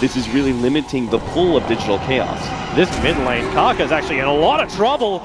This is really limiting the pull of Digital Chaos. This mid lane, Kaka's actually in a lot of trouble.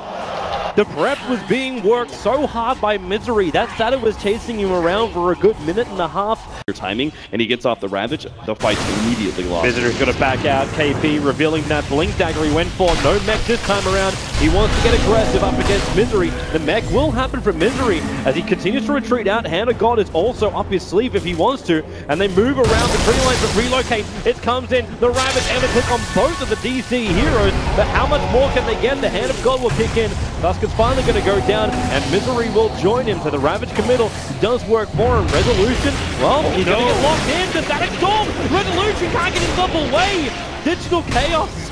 The prep was being worked so hard by Misery. That Sato was chasing him around for a good minute and a half. Timing, and he gets off the Ravage, the fight's immediately lost. Misery's got to back out. KP revealing that Blink Dagger he went for. No mech this time around. He wants to get aggressive up against Misery. The mech will happen from Misery as he continues to retreat out. Hand of God is also up his sleeve if he wants to. And they move around the tree lines but relocate. It comes in. The Ravage and a click on both of the DC heroes. But how much more can they get? The Hand of God will kick in. Tusk is finally going to go down, and Misery will join him to the Ravage committal. Does work for him. Resolution, well, he's going to get locked in. The Static Storm! Resolution can't get himself away! Digital Chaos!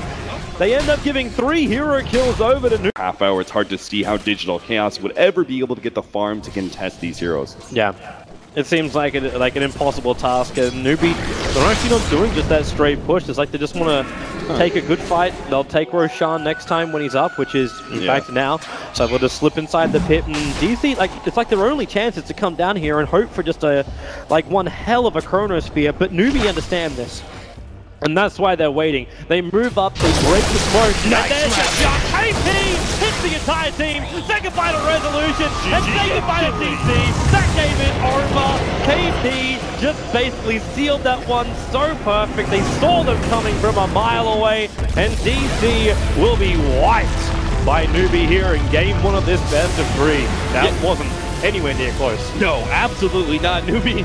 They end up giving 3 hero kills over to Half hour, it's hard to see how Digital Chaos would ever be able to get the farm to contest these heroes. Yeah. It seems like an impossible task, and Newbie, they're actually not doing just that straight push. It's like they just want to take a good fight. They'll take Roshan next time when he's up, which is in fact now. So they'll just slip inside the pit, and DC, it's like their only chance is to come down here and hope for just one hell of a Chronosphere, but Newbie understand this. And that's why they're waiting. They move up, they break the smoke, nice and there's a shot. KP hits the entire team. Say goodbye to Resolution, and say goodbye to DC. That game is over. KP just basically sealed that one so perfect. They saw them coming from a mile away, and DC will be wiped by Newbie here in game 1 of this best of 3. That wasn't anywhere near close. No, absolutely not. Newbie,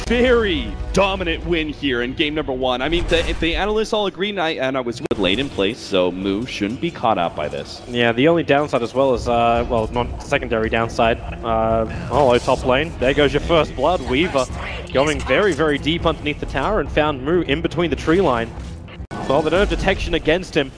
very dominant win here in game number 1. I mean, the analysts all agreed, and I was late in place, so Moo shouldn't be caught out by this. Yeah, the only downside as well is, well, not secondary downside. Hello, top lane. There goes your first blood. Weaver going very, very deep underneath the tower and found Moo in between the tree line. Well, they don't have detection against him.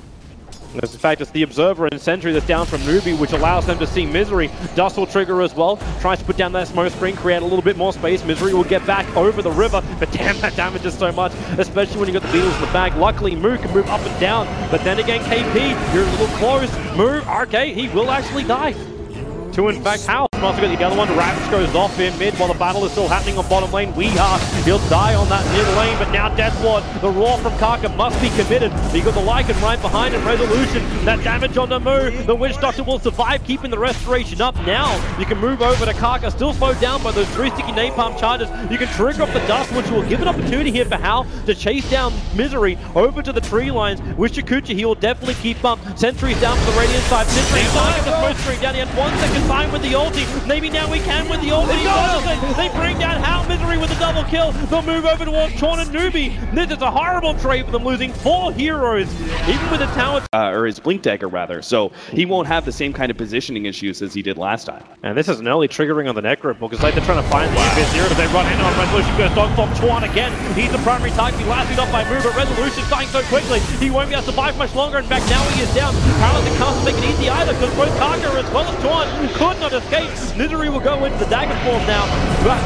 In fact, it's the Observer and Sentry that's down from Newbie, which allows them to see Misery. Dust will trigger as well. Tries to put down that smoke screen, create a little bit more space. Misery will get back over the river, but damn, that damages so much, especially when you got the Beatles in the bag. Luckily, Moo can move up and down, but then again, KP, you're a little close. Moo, okay, he will actually die. To in fact, House also got the other one. Ravage goes off in mid while the battle is still happening on bottom lane. He'll die on that mid lane, but now Death Ward, the Roar from Kaka must be committed. You got the Lycan right behind him. Resolution, that damage on the move. The Witch Doctor will survive, keeping the restoration up. Now you can move over to Kaka, still slowed down by those 3 sticky napalm charges. You can trigger off the Dust, which will give an opportunity here for Hal to chase down Misery over to the tree lines. With Shakuchi, he will definitely keep up. Sentry's down for the Radiant side. Misery can't get the smoke screen down. He had 1 second time with the ulti. Maybe now we can with the ulti. They bring down Hal. Misery with a double kill. They'll move over towards Chorn and Newbie. This is a horrible trade for them, losing 4 heroes, even with a tower. Or his Blink Dagger, rather. So he won't have the same kind of positioning issues as he did last time. And this is an early triggering on the Necro, because they're trying to find the Abyss here. They run in on Resolution, goes dogflop Chorn again. He's the primary target. He lasted off by Move, but Resolution's dying so quickly. He won't be able to survive much longer. In fact, now he is down. Paralyzing can't make it easy either, because both Kaka as well as Chorn could not escape. Misery will go into the dagger form now,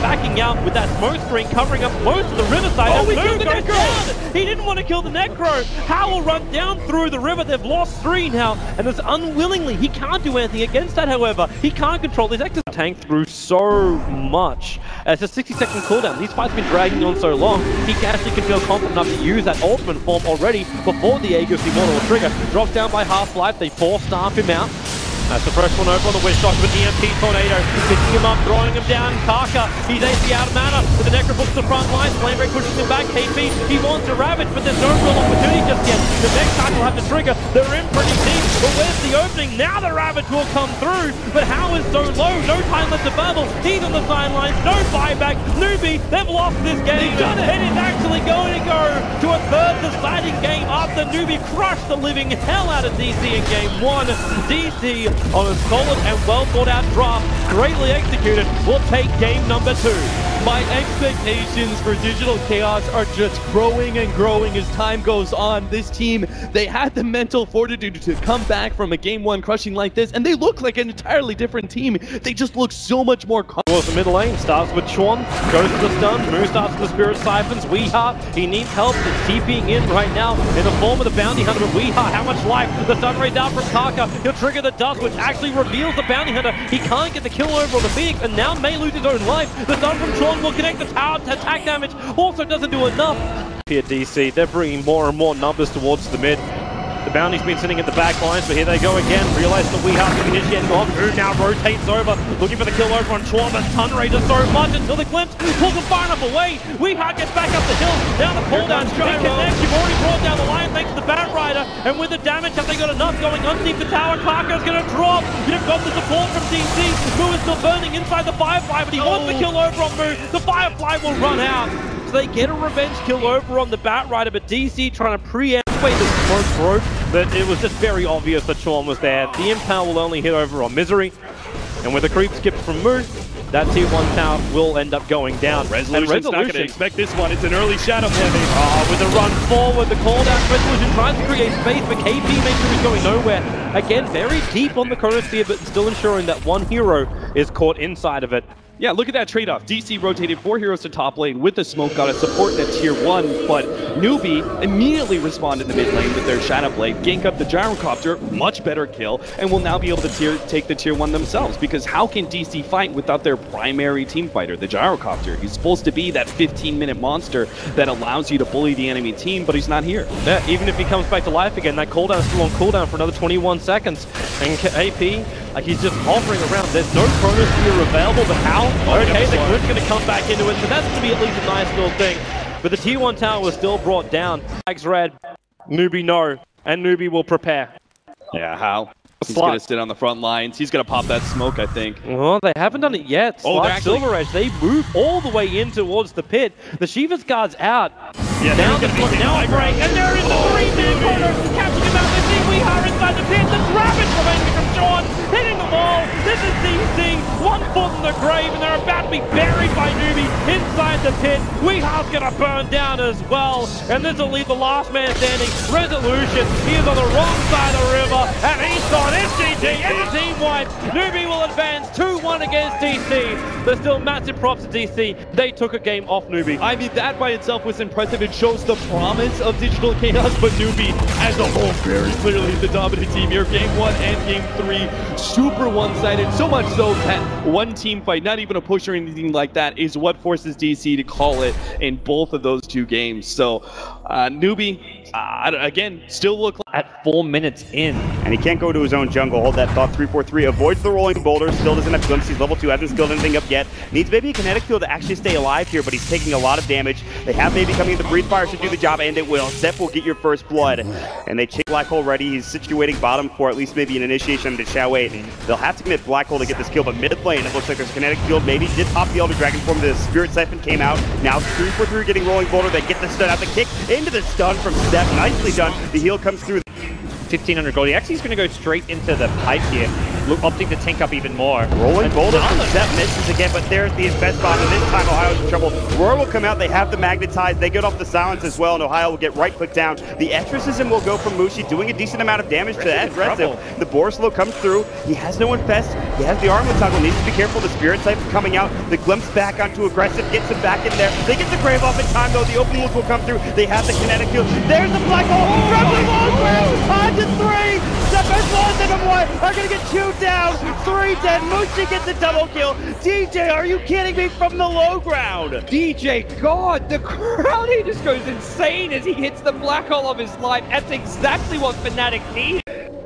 backing out with that smoke screen covering up most of the riverside. Oh, we killed the Necro! He didn't want to kill the Necro. How will run down through the river? They've lost 3 now, and it's unwillingly. He can't do anything against that, however. He can't control his exit tank through so much. It's a 60-second cooldown. These fights have been dragging on so long. He actually can feel confident enough to use that ultimate form already before the Aegis Immortal trigger. Drops down by half-life. They 4-staff him out. That's the first one over on the Witch Doctor with EMP Tornado. Picking him up, throwing him down. Kaka, he's AC out of mana. With the Necrobook to the front line. Flamebreak pushes him back. KP, he wants to Ravage, but there's no real opportunity just yet. The next time will have to trigger. They're in pretty deep, but where's the opening? Now the Ravage will come through, but How is so low. No time left to battle. He's on the sidelines. No buyback. Newbie, they've lost this game. It is actually going to go to a 3rd deciding game after Newbie crushed the living hell out of DC in game 1. DC on a solid and well thought out draft, greatly executed, will take game number 2. My expectations for Digital Chaos are just growing and growing as time goes on. This team, they had the mental fortitude to come back from a game 1 crushing like this, and they look like an entirely different team. They just look so much more towards the middle lane, starts with Chorn, goes to the stun, Moo starts with the Spirit Siphons. Weeha, he needs help, he's TPing in right now in the form of the Bounty Hunter, but Weeha, how much life? The stun rays out from Kaka, he'll trigger the Dust, which actually reveals the Bounty Hunter. He can't get the kill over on the Phoenix, and now may lose his own life. The stun from Chorn will connect the tower to attack damage, also doesn't do enough. here, DC. They're bringing more and more numbers towards the mid. The bounty's been sitting at the back lines, but here they go again. Realize that Weehaw can initiate off. Who now rotates over, looking for the kill over on Chorba. Stun rate is so much until the glimpse pulls him far enough away. Weehaw gets back up the hill. Down the cooldown. Big connect. You've already brought down the line thanks to the Bat Rider. And with the damage, have they got enough going underneath the tower? Karka's going to drop. You've got the support from DC. Moo is still burning inside the Firefly, but he wants the kill over on Moo. The Firefly will run out. So they get a revenge kill over on the Bat Rider, but DC trying to preempt the smoke broke, but it was just very obvious that Sean was there. The Impale will only hit over on Misery, and with the creep skips from Moon, that tier 1 tower will end up going down. Resolution's not going to expect this one. It's an early Shadow heavy. Oh, with the run forward, the call down, Resolution tries to create space, but KP makes sure he's going nowhere. Again, very deep on the Chronosphere, but still ensuring that one hero is caught inside of it. Yeah, look at that trade-off. DC rotated 4 heroes to top lane with the smoke, got a support in a tier 1, but Newbie immediately responded in the mid lane with their Shadow Blade, gank up the Gyrocopter, much better kill, and will now be able to take the tier 1 themselves, because how can DC fight without their primary team fighter, the Gyrocopter? He's supposed to be that 15-minute monster that allows you to bully the enemy team, but he's not here. Yeah, even if he comes back to life again, that cooldown is still on cooldown for another 21 seconds, and AP, like he's just hovering around. There's no Chronosphere available, but how? Okay, the Glit's going to come back into it, so that's going to be at least a nice little thing. But the tier 1 tower was still brought down. Flags red, Newbie no, and Newbie will prepare. Yeah, how? He's going to sit on the front lines. He's going to pop that smoke, I think. Well, they haven't done it yet. Oh, they're actually... Silver Edge, they move all the way in towards the pit. The Shiva's guard's out. Yeah, now the break, and there is a 3-man corner. Catching him out, they see Weehaw inside the pit. The Ravage remaining from Sean, hitting the wall. This is DC, 1 foot in the grave, and they're about to be buried by Newbie inside the pit. Weehaw's going to burn down as well, and this will leave the last man standing. Resolution, he is on the wrong side of the river, and he's got SGG and the team wipe. Newbie will advance 2-1 against DC. There's still massive props to DC. They took a game off Newbie. I mean, that by itself was impressive. It shows the promise of Digital Chaos, but Newbie as a whole very clearly the dominant team here. Game 1 and Game 3, super one-sided. So much so that one team fight, not even a push or anything like that, is what forces DC to call it in both of those 2 games. So Newbie, again, still look like at 4 minutes in. And he can't go to his own jungle. Hold that thought. 3-4-3. Avoids the rolling boulder. Still doesn't have glimpse. He's level 2. Hasn't skilled anything up yet. Needs maybe a kinetic field to actually stay alive here, but he's taking a lot of damage. They have maybe coming in. The Breathe Fire should do the job, and it will. Zep will get your first blood. And they check Black Hole ready. He's situating bottom for at least maybe an initiation into Xiao Wei. They'll have to commit Black Hole to get this kill, but mid lane, it looks like there's a kinetic field. Maybe did pop the Elder Dragon form. The Spirit Siphon came out. Now 3-4-3 getting rolling boulder. They get the stun out. The kick into the stun from Zep. Nicely done. The heal comes through. 1500 gold. He actually is going to go straight into the pipe here, opting to tank up even more. Rolling boulder from Zep misses again, but there's the Infest Bomb, and this time Ohio's in trouble. Roar will come out, they have the Magnetize, they get off the Silence as well, and Ohio will get right-click down. The Exorcism will go from Mushi, doing a decent amount of damage to that aggressive. The Borslow comes through, he has no Infest, he has the Armlet Toggle, needs to be careful, the Spirit Siphon coming out, the Glimpse back onto Aggressive, gets him back in there. They get the Grave off in time though, the opening look will come through, they have the Kinetic Field. There's the Black Hole, from the long range, on to 3! The best ones in them one are gonna get 2 down, 3 dead. Mushi gets a double kill. DJ, are you kidding me, from the low ground? DJ, God, the crowd, he just goes insane as he hits the black hole of his life. That's exactly what Fnatic need.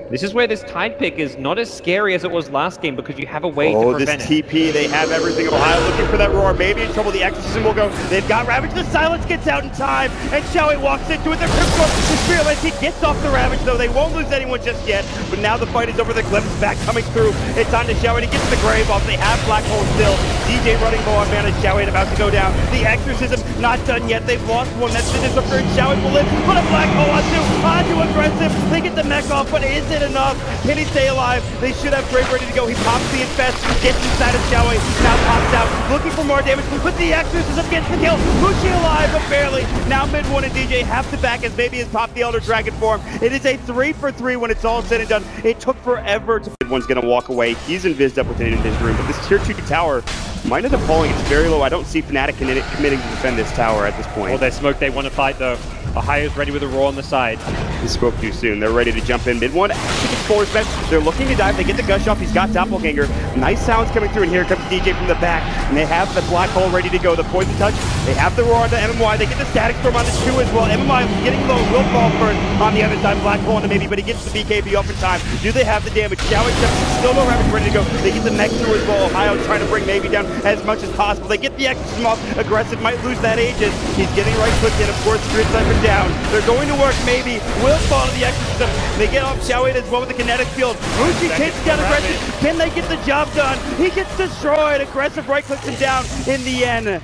This is where this Tide pick is not as scary as it was last game because you have a way to prevent this TP, they have everything. Ohio looking for that Roar, maybe in trouble. The Exorcism will go. They've got Ravage. The Silence gets out in time, and Xiaowei walks into it. The Crypto, the Spirit Lance, he gets off the Ravage, though. They won't lose anyone just yet, but now the fight is over. The Glimpse back coming through. It's on to Xiaowei to get the Grave off. They have Black Hole still. DJ running low on mana. Xiaowei about to go down. The Exorcism not done yet. They've lost one. That's the disappeared. Xiaowei will live, but a Black Hole onto Aggressive. They get the mech off, but is it enough? Can he stay alive? They should have Grave ready to go. He pops the Infest, gets inside of Xiaowei, now pops out, looking for more damage, but the Exorcism gets the kill. Mushi alive, but barely. Now mid-1 and DJ have to back as maybe has popped the Elder Dragon form. It is a 3-for-3 when it's all said and done. It took forever to... Mid-1's gonna walk away. He's invised up within his room, but this tier 2 tower might end up falling. It's very low. I don't see Fnatic committing to defend this tower at this point. Well, they smoke, they want to fight though. Ohio's ready with a Roar on the side. He spoke too soon. They're ready to jump in. Mid-1 actually gets forward smash. They're looking to dive. They get the gush off. He's got Doppelganger. Nice sounds coming through, and here comes DJ from the back. And they have the black hole ready to go. The poison touch. They have the roar on the MMY. They get the static storm on the 2 as well. MMY getting low. Will fall first on the other side. Black hole on the maybe, but he gets the BKB off in time. Do they have the damage? Showing still no Ravage ready to go. They get the mech through as well. Ohio trying to bring maybe down as much as possible. They get the exorcism off. Aggressive might lose that Aegis. He's getting right clicked in. Of course, Grid Cypher down. They're going to work maybe. Will fall to the exorcism. They get off Xiaowei as well with the kinetic field. Mushi takes down aggressive. Can they get the job done? He gets destroyed. Aggressive right clicks him down in the end.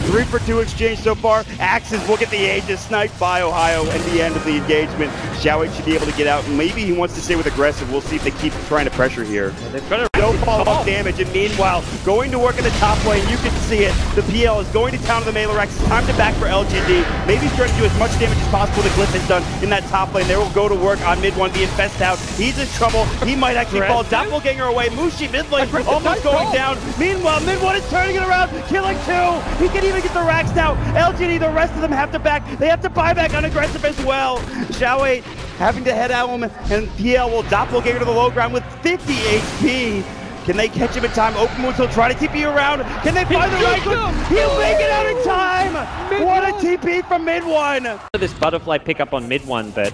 3 for 2 exchange so far. Axes will get the Aegis sniped by Ohio and the end of the engagement. Xiaowei should be able to get out. Maybe he wants to stay with aggressive. We'll see if they keep trying to pressure here. They've got no follow-up damage, and meanwhile, going to work in the top lane, you can see it. The PL is going to town the Mailer X. It's time to back for LGD. Maybe he's trying to do as much damage as possible that Glyph has done in that top lane. They will go to work on mid one, the Infest out. He's in trouble. He might actually fall. Doppelganger away. Mushi mid lane almost going down. Meanwhile, mid one is turning it around, killing 2. He can even get the racks now. LGD, the rest of them have to back. They have to buy back on aggressive as well. Xiaowei having to head at him, and PL will Doppelganger to the low ground with 50 HP. Can they catch him in time? Open Wounds will try to TP you around. Can they find the right one? He'll make it out in time! What a TP from mid one! This butterfly pickup on mid one, but...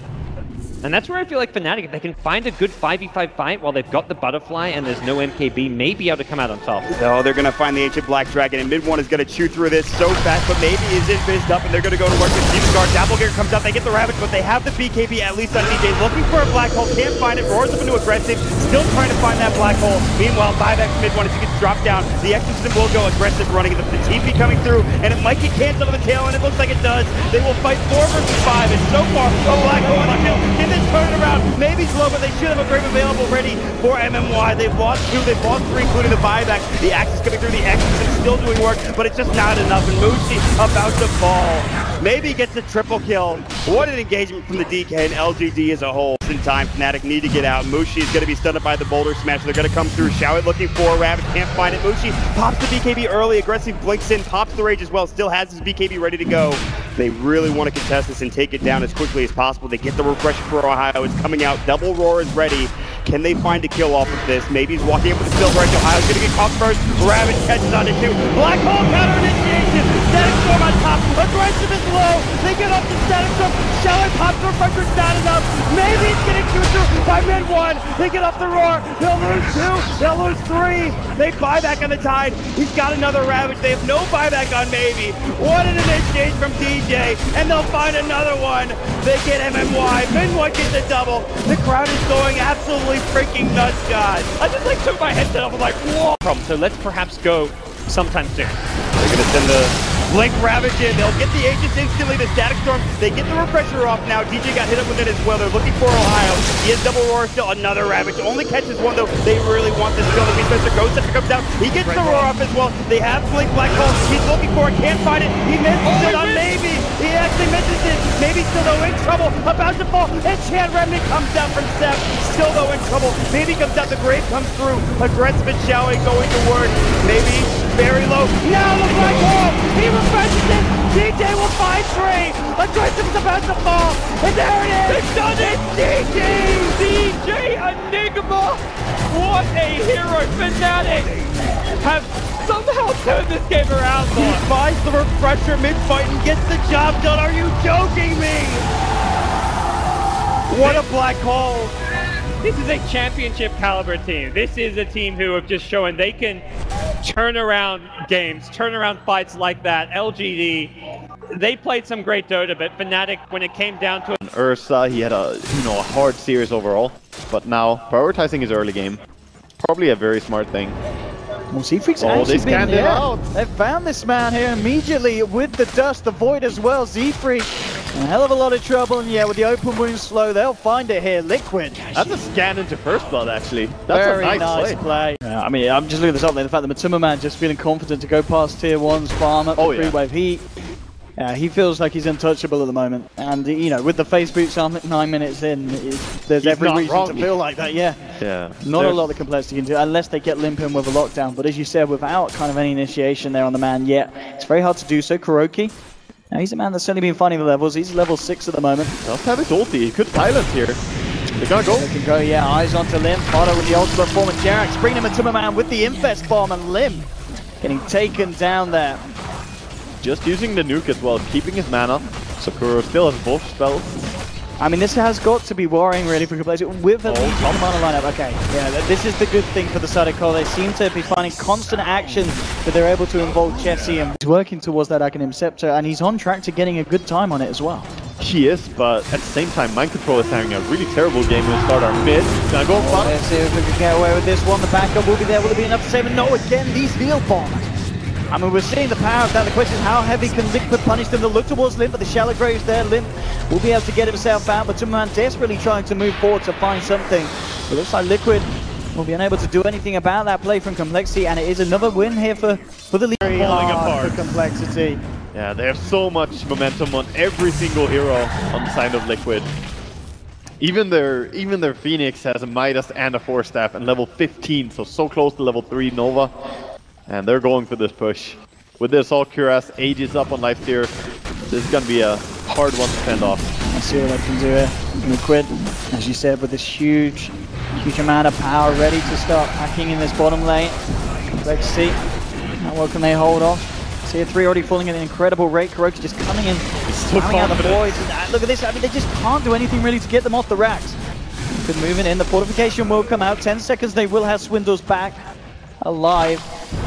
And that's where I feel like Fnatic, if they can find a good 5v5 fight while they've got the butterfly and there's no MKB, may be able to come out on top. No, they're going to find the Ancient Black Dragon, and mid one is going to chew through this so fast, but maybe is fizzed up, and they're going to go to work with Demon Guard. Doppelganger comes out, they get the Ravage, but they have the BKB at least on DJ. Looking for a black hole, can't find it, roars up into aggressive, still trying to find that black hole. Meanwhile, buyback mid one as he gets dropped down. The Exorcism will go aggressive, running the TP coming through, and it might get canceled on the tail, and it looks like it does. They will fight 4 versus 5, and so far, a black hole on the kill. Can this turn it around? Maybe slow, but they should have a grave available ready for MMY. They've lost 2, they've lost 3, including the buyback. The Axis coming through, the Exorcism still doing work, but it's just not enough, and Mushi about to fall. Maybe gets a triple kill. What an engagement from the DK and LGD as a whole. In time, Fnatic need to get out. Mushi is going to be stunned up by the boulder smash. They're going to come through. Xiaowei looking for a Ravage, can't find it. Mushi pops the BKB early, aggressive blinks in, pops the Rage as well, still has his BKB ready to go. They really want to contest this and take it down as quickly as possible. They get the refresher for Ohio. It's coming out. Double Roar is ready. Can they find a kill off of this? Maybe he's walking up with the silver edge. Ohio's going to get caught first. Ravage catches on it too. Black hole counter initiation. Static Storm on top. Aggressive is low. They get up to Static Storm. Xiaowei pops the refresher's not enough. Maybe he's getting chewed through by mid one. They get off the roar. They'll lose 2. They'll lose 3. They buy back on the tide. He's got another Ravage. They have no buyback on maybe. What an initiation from DJ. And they'll find another one. They get MMY. Mid one gets a double. The crowd is going absolutely freaking nuts, guys. I just like took my headset off and like, whoa. So let's perhaps go sometime soon. They're going to send the Blink Ravage in. They'll get the Aegis instantly, the Static Storm. They get the refresher off now. DJ got hit up with it as well. They're looking for Ohio. He has double roar still. Another Ravage. Only catches 1 though. They really want this kill. The Beastmaster Ghost Scepter comes out. He gets the roar off as well. They have Blink Black Hole. He's looking for it. Can't find it. He misses it on maybe. He actually misses it. Maybe still though in trouble. About to fall. And Chad Remnant comes out from Seth. Still though in trouble. Maybe comes out. The Grave comes through. Aggressive and Xiaowei going to work. Maybe very low. Now the Black Hole. He refreshes it. DJ will find 3. Aggressive is about to fall. And there it is. They've done it. DJ Enigma! What a hero! Fnatic have somehow turned this game around. He buys the refresher mid-fight and gets the job done. Are you joking me? What a black hole. This is a championship caliber team. This is a team who have just shown they can turn around games, turn around fights like that. LGD, they played some great Dota, but Fnatic, when it came down to it... Ursa, he had a hard series overall, but now prioritizing his early game, probably a very smart thing. Well, Siegfried's actually been there. They found this man here immediately with the dust, the void as well. Siegfried in a hell of a lot of trouble, and yeah, with the open wound slow, they'll find it here. Liquid. That's a scan into first blood, actually. That's very a nice play. Yeah, I mean, I'm just looking at this up there. The fact that Matuma Man just feeling confident to go past tier 1's farm up the 3-wave heat. Yeah, he feels like he's untouchable at the moment, and you know, with the face boots on 9 minutes in, there's every reason to feel like that. Yeah. Not a lot of complexity can do unless they get limp in with a lockdown. But as you said, without kind of any initiation there on the man yet, it's very hard to do so. Kuroki, now he's a man that's certainly been finding the levels. He's level 6 at the moment. Does have his ulti. He could silence here. The gonna go. They can go, yeah, eyes onto Lim. Otto with the ultimate form, and Jerax bringing him to man with the Infest bomb, and Lim getting taken down there. Just using the nuke as well, keeping his mana. Sakura still has both spells. I mean, this has got to be worrying really for Complexity with a Legion mana lineup. Okay, yeah, this is the good thing for the Sadako. They seem to be finding constant action that they're able to involve Jesse, and he's working towards that Aghanim Scepter, and he's on track to getting a good time on it as well. He is, but at the same time, Mind Control is having a really terrible game. We'll start our mid. Gonna go for Let's see if we can get away with this one. The backup will be there. Will it be enough to save him? No, again, these heal bombs. I mean, we're seeing the power of that. The question is, how heavy can Liquid punish them? They'll look towards Limp, but the shallow graves there. Limp will be able to get himself out, but Superman desperately trying to move forward to find something. It looks like Liquid will be unable to do anything about that play from Complexity, and it is another win here for the league. Falling apart for Complexity. Yeah, they have so much momentum on every single hero on the side of Liquid. Even their Phoenix has a Midas and a Force Staff and level 15, so close to level 3 Nova. And they're going for this push. With this all Cuirass ages up on Lifesteer, this is going to be a hard one to fend off. Let's see what they can do here. Liquid, as you said, with this huge amount of power, ready to start packing in this bottom lane. Complexity, how well can they hold off? See a 3 already falling at an incredible rate. Kuroki just coming in, coming out the boys. Look at this, I mean, they just can't do anything really to get them off the racks. Good moving in, the fortification will come out. 10 seconds, they will have Swindles back alive.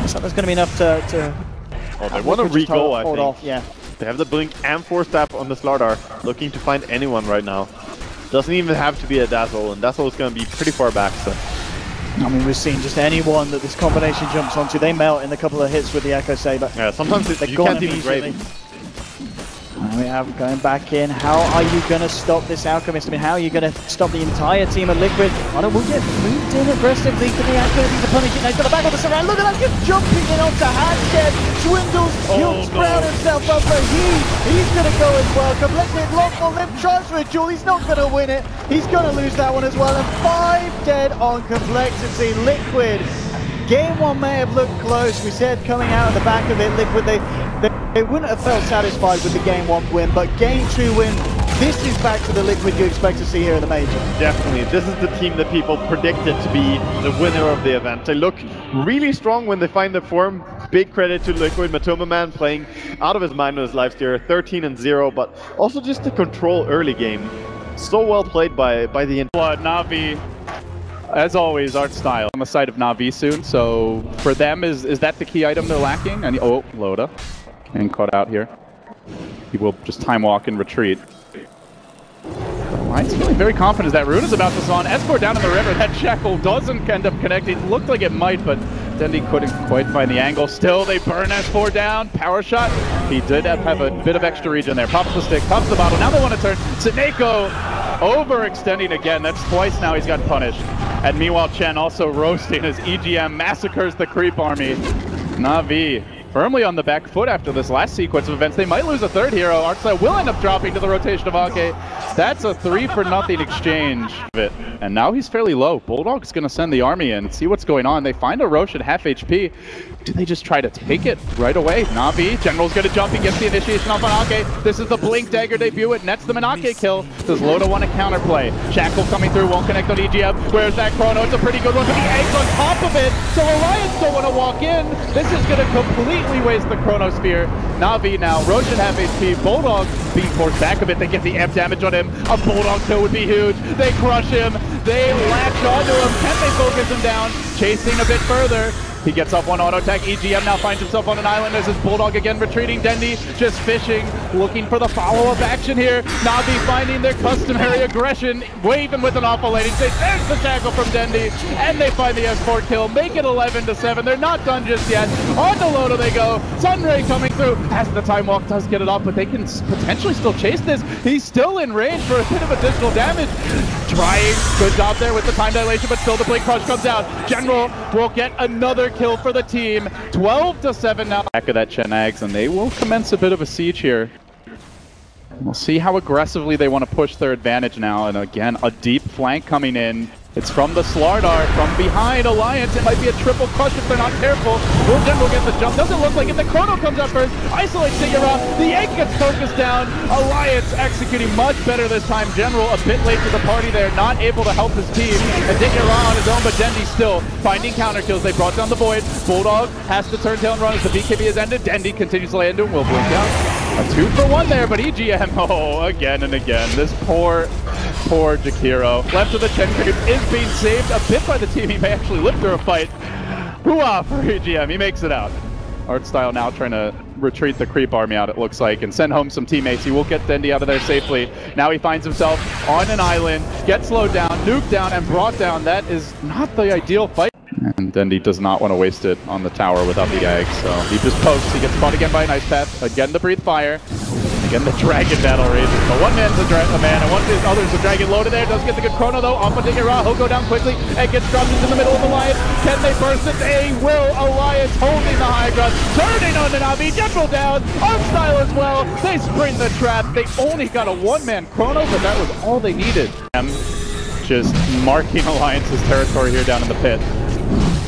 So that's going to be enough to oh, they want to re-go, I think. Off, yeah. They have the Blink and Force Staff on the Slardar, looking to find anyone right now. Doesn't even have to be a Dazzle, and Dazzle is going to be pretty far back, so. I mean, we've seen just anyone that this combination jumps onto, they melt in a couple of hits with the Echo Saber. Yeah, sometimes you can't even grab. And we have going back in. How are you going to stop this Alchemist? I mean, how are you going to stop the entire team of Liquid? Otto will get moved in aggressively for the Alchemist to punish it. Now he's got the back of the surround. Look at that, just jumping in onto Handshed. Swindles, he'll sprout himself up, but he's going to go as well. Complexity long for Limp, tries for a duel. He's not going to win it. He's going to lose that one as well. And 5 dead on Complexity. Liquid. Game 1 may have looked close. We said coming out of the back of it, Liquid, they wouldn't have felt satisfied with the Game 1 win, but Game 2 win, this is back to the Liquid you expect to see here in the Major. Definitely. This is the team that people predicted to be the winner of the event. They look really strong when they find their form. Big credit to Liquid. Matoma Man playing out of his mind with his Lifesteer, 13-0, but also just to control early game. So well played by the Blood, Na'Vi. As always, art style on the side of Na'Vi soon, so for them, is that the key item they're lacking? And oh, Loda getting caught out here. He will just time walk and retreat. Mind's feeling very confident as that rune is about to spawn. Escort down in the river. That Shackle doesn't end up connecting. It looked like it might, but Dendi couldn't quite find the angle. Still, they burn S4 down. Power shot. He did have a bit of extra regen there. Pops the stick, pops the bottle. Now they want to turn. Sineko overextending again. That's twice now he's got punished. And meanwhile, Chen also roasting as EGM massacres the creep army. Na'Vi firmly on the back foot after this last sequence of events. They might lose a third hero. Arcside will end up dropping to the rotation of Ake. That's a 3-for-0 exchange. And now he's fairly low. Bulldog's going to send the army in, see what's going on. They find a Roche at half HP. Do they just try to take it right away? Na'Vi, General's going to jump. He gets the initiation off on Ake. This is the Blink Dagger debut. It nets them an Ake kill. Does Loda want to counterplay? Shackle coming through, won't connect on EGM. Where's that Chrono? It's a pretty good one, but the eggs on top of it. So Alliance don't want to walk in. This is going to completely waste the Chronosphere. Na'Vi now, Roche at half HP. Bulldog being forced back a bit. They get the amp damage on him. A Bulldog kill would be huge. They crush him. They latch onto him. Can they focus him down? Chasing a bit further. He gets up one auto attack. EGM now finds himself on an island as his Bulldog again retreating. Dendi just fishing, looking for the follow-up action here. Na'Vi finding their customary aggression, waving with an awful landing stage. There's the tackle from Dendi, and they find the S4 kill. Make it 11-7. They're not done just yet. On to Loda they go. Sunray coming through as the time walk does get it off, but they can potentially still chase this. He's still in range for a bit of additional damage. Trying, good job there with the time dilation, but still the Blink Crush comes out. General will get another kill for the team. 12-7 now. Back of that Chenags, and they will commence a bit of a siege here. We'll see how aggressively they want to push their advantage now. And again, a deep flank coming in. It's from the Slardar, from behind Alliance. It might be a triple crush if they're not careful. Wilgen will get the jump. Doesn't look like it. The Chrono comes out first. Isolates Diggerot. The egg gets focused down. Alliance executing much better this time. General a bit late to the party there. Not able to help his team. And Diggerot on his own, but Dendy still finding counter kills. They brought down the Void. Bulldog has to turn tail and run as the BKB has ended. Dendy continues to lay into him. Will blink out. A 2-for-1 there, but EGM, oh, again and again. This poor Jakiro. Left of the Chen creep is being saved a bit by the team. He may actually live through a fight. Hooah for EGM. He makes it out. Artstyle now trying to retreat the creep army out, it looks like, and send home some teammates. He will get Dendy out of there safely. Now he finds himself on an island, gets slowed down, nuked down, and brought down. That is not the ideal fight. And Dendy does not want to waste it on the tower without the egg, so he just pokes. He gets caught again by an ice path. Again the breathe fire. Again the dragon battle rages. But one man's a man, and one of the others a dragon loaded there. Does get the good chrono though. Off of Diggerot. He'll go down quickly. Egg gets dropped into the middle of Alliance. Can they burst it? They will. Alliance holding the high ground. Turning on the Navi. General down. Artstyle as well. They spring the trap. They only got a one-man chrono, but that was all they needed. Just marking Alliance's territory here down in the pit.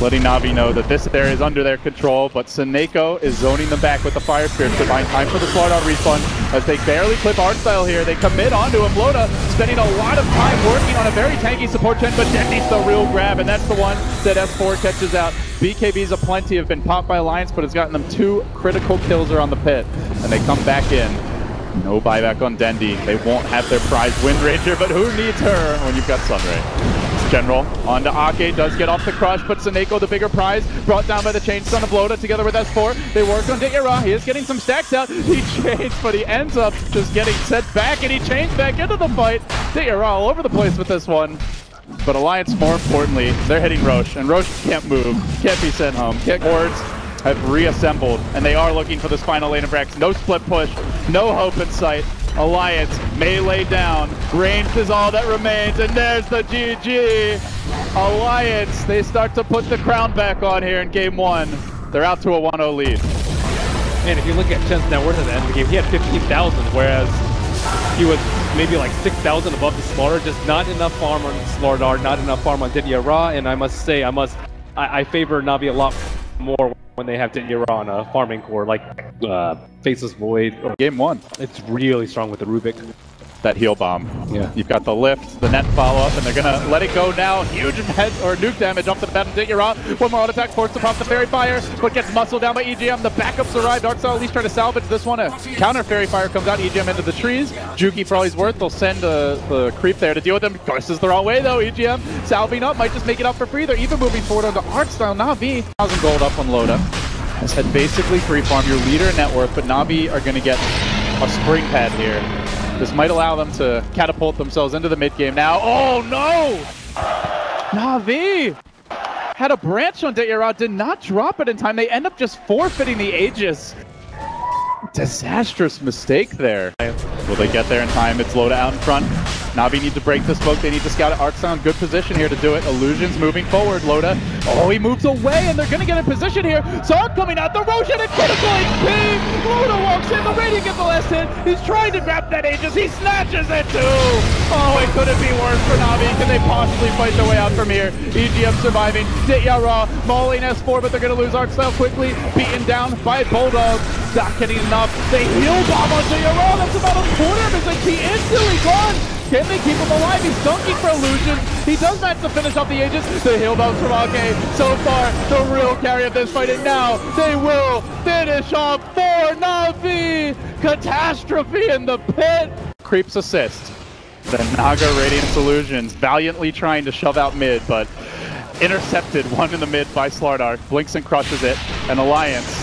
Letting Navi know that this area is under their control, but Seneko is zoning them back with the Fire Spirit to find time for the Slardar respawn as they barely clip Artstyle here. They commit onto him. Loda spending a lot of time working on a very tanky support gen, but Dendy's the real grab, and that's the one that S4 catches out. BKBs aplenty have been popped by Alliance, but it's gotten them 2 critical kills around the pit, and they come back in. No buyback on Dendy. They won't have their prize Wind Ranger, but who needs her when you've got Sunray? General onto Ake, does get off the crush, but Seneko the bigger prize, brought down by the Chain Son of Loda together with S4. They work on Diggerot. He is getting some stacks out. He changed, but he ends up just getting set back, and he changed back into the fight. Diggerot all over the place with this one. But Alliance, more importantly, they're hitting Roche, and Roche can't move, can't be sent home. Hordes have reassembled, and they are looking for this final lane of Rex. No split push, no hope in sight. Alliance melee down. Range is all that remains, and there's the GG. Alliance, they start to put the crown back on here in game 1. They're out to a 1-0 lead. And if you look at Chen's net worth at the end of the game, he had 15,000, whereas he was maybe like 6,000 above the Slaughter. Just not enough farm on Slardar, not enough farm on Didier. And I must say, I favor Navi a lot more when they have Didier on a farming core, like Faceless Void. Or game 1. It's really strong with the Rubik. That heal bomb. Yeah. You've got the lift, the net follow-up, and they're gonna let it go now. Huge head or nuke damage off the bat and Diggerot. One more auto attack, forced to pop the Fairy Fire, but gets muscled down by EGM. The backups arrive. Darkstyle at least trying to salvage this one. A counter Fairy Fire comes out. EGM into the trees. Juki, for all he's worth, they'll send the creep there to deal with them. Courses the wrong way though. EGM salving up, might just make it up for free. They're even moving forward onto Artstyle. Navi 1,000 gold up on Loda. Has had basically free farm your leader in net worth, but Navi are going to get a spring pad here. This might allow them to catapult themselves into the mid game now. Oh no! Navi had a branch on Diggerot, did not drop it in time. They end up just forfeiting the Aegis. Disastrous mistake there. Will they get there in time? It's Loda out in front. Navi need to break the smoke. They need to scout at Artstyle. Good position here to do it. Illusions moving forward. Loda. Oh, he moves away, and they're going to get in position here. Song coming out. The Roshan and critical HP. Loda walks in. The Radiant gets the last hit. He's trying to grab that Aegis. He snatches it too. Oh, it couldn't be worse for Navi. Can they possibly fight their way out from here? EGM surviving. Dityara mauling S4, but they're going to lose Artstyle quickly. Beaten down by Bulldog. Not getting enough. They heal bomb on Dityara. That's about a quarter of his HP. Instantly gone. Can they keep him alive? He's dunking for Illusion. He does manage to finish off the Aegis. The heal bounce from Ake. So far, the real carry of this fight. And now, they will finish off for Navi. Catastrophe in the pit. Creeps assist. The Naga Radiance Illusions valiantly trying to shove out mid, but intercepted one in the mid by Slardar. Blinks and crushes it. And Alliance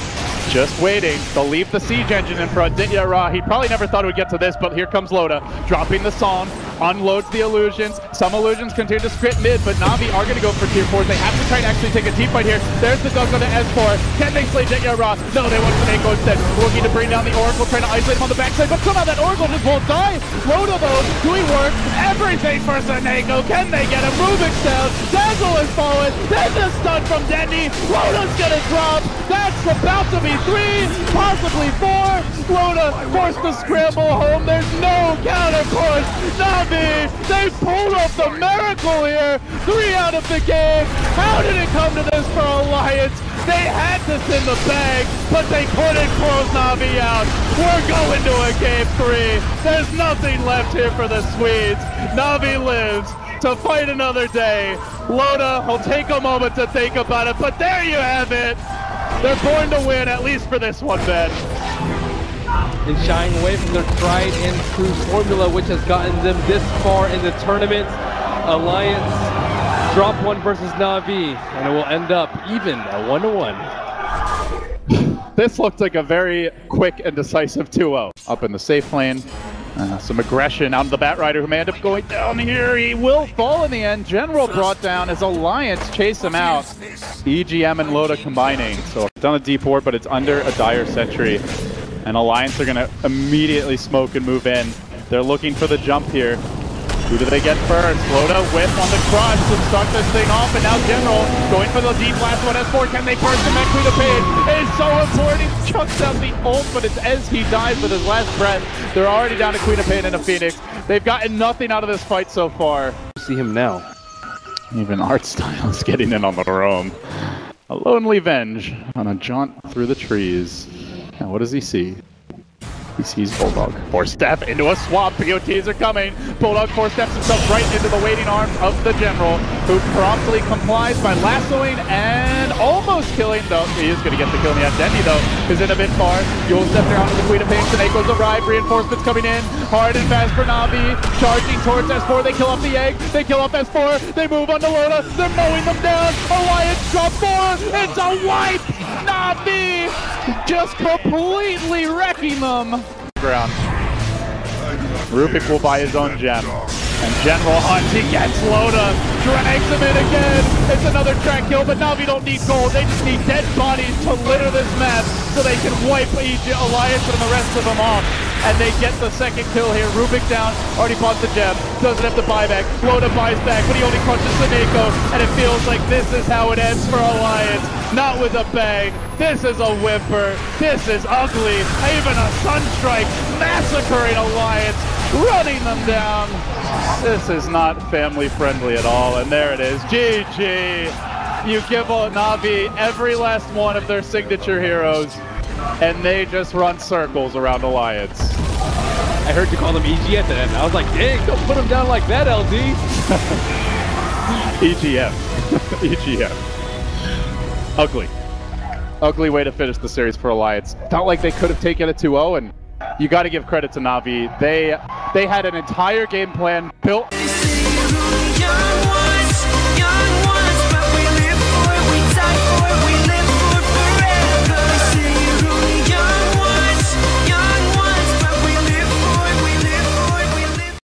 just waiting. They'll leave the siege engine in front. Dityara, he probably never thought it would get to this, but here comes Loda, dropping the song, unloads the illusions. Some illusions continue to script mid, but Navi are going to go for tier 4s. They have to try and actually take a team fight here. There's the dunk on the S4. Can they slay Dityara? No, they want Seneko instead. Looking to bring down the Oracle, trying to isolate him on the backside, but somehow that Oracle just won't die. Loda, though, doing work. Everything for Seneko. Can they get him? Rubik's down. Dazzle is falling. There's a stun from Dendy. Loda's going to drop. That's about to be 3, possibly 4. Loda forced to scramble home. There's no counter course. Na'Vi, they pulled off the miracle here. 3 out of the game. How did it come to this for Alliance? They had this in the bag, but they couldn't close Na'Vi out. We're going to a game 3. There's nothing left here for the Swedes. Na'Vi lives to fight another day. Loda will take a moment to think about it, but there you have it. They're born to win, at least for this one, Ben. And shying away from their tried and true formula, which has gotten them this far in the tournament. Alliance drop 1 versus Na'Vi, and it will end up even at 1-1. This looked like a very quick and decisive 2-0. Up in the safe lane. Some aggression out of the Batrider, who may end up going down here. He will fall in the end. General brought down as Alliance chase him out. EGM and Loda combining. So it's on a deep ward, but it's under a dire sentry. And Alliance are going to immediately smoke and move in. They're looking for the jump here. Who do they get first? Loda whip on the crush to start this thing off, and now General going for the deep last one. S4, can they burst him at Queen of Pain? It is so important. He chucks out the ult, but it's as he dies with his last breath. They're already down to Queen of Pain and a Phoenix. They've gotten nothing out of this fight so far. See him now. Even Art Styles getting in on the roam. A lonely Venge on a jaunt through the trees. Now what does he see? He sees Bulldog. Force step into a swamp. POTs are coming. Bulldog force steps himself right into the waiting arms of the General, who promptly complies by lassoing and almost killing, though. He is going to get the kill in the end. Dendy, though, is in a bit far. You'll step down to the Queen of Pain. Taneko's arrived. Reinforcements coming in. Hard and fast for Na'Vi. Charging towards S4. They kill off the egg. They kill off S4. They move on to Loda. They're mowing them down. Alliance drop 4. It's a wipe. Na'Vi just completely wrecking them. Ground. Rubik will buy his own gem. And General Hunt, he gets Loda, drags him in again. It's another track kill, but Na'Vi don't need gold. They just need dead bodies to litter this map so they can wipe Alliance and the rest of them off. And they get the second kill here. Rubik down, already bought the gem, doesn't have to buy back. Loda buys back, but he only crushes Taneko, and it feels like this is how it ends for Alliance. Not with a bang. This is a whimper. This is ugly. Even a Sunstrike massacring Alliance, running them down. This is not family friendly at all, and there it is. GG. You give Na'Vi every last one of their signature heroes, and they just run circles around Alliance. I heard you call them EG at the end. I was like, dang, don't put them down like that, LD. EGF. EGF. Ugly. Ugly way to finish the series for Alliance. Felt like they could have taken it 2-0, and you got to give credit to Na'Vi. They had an entire game plan built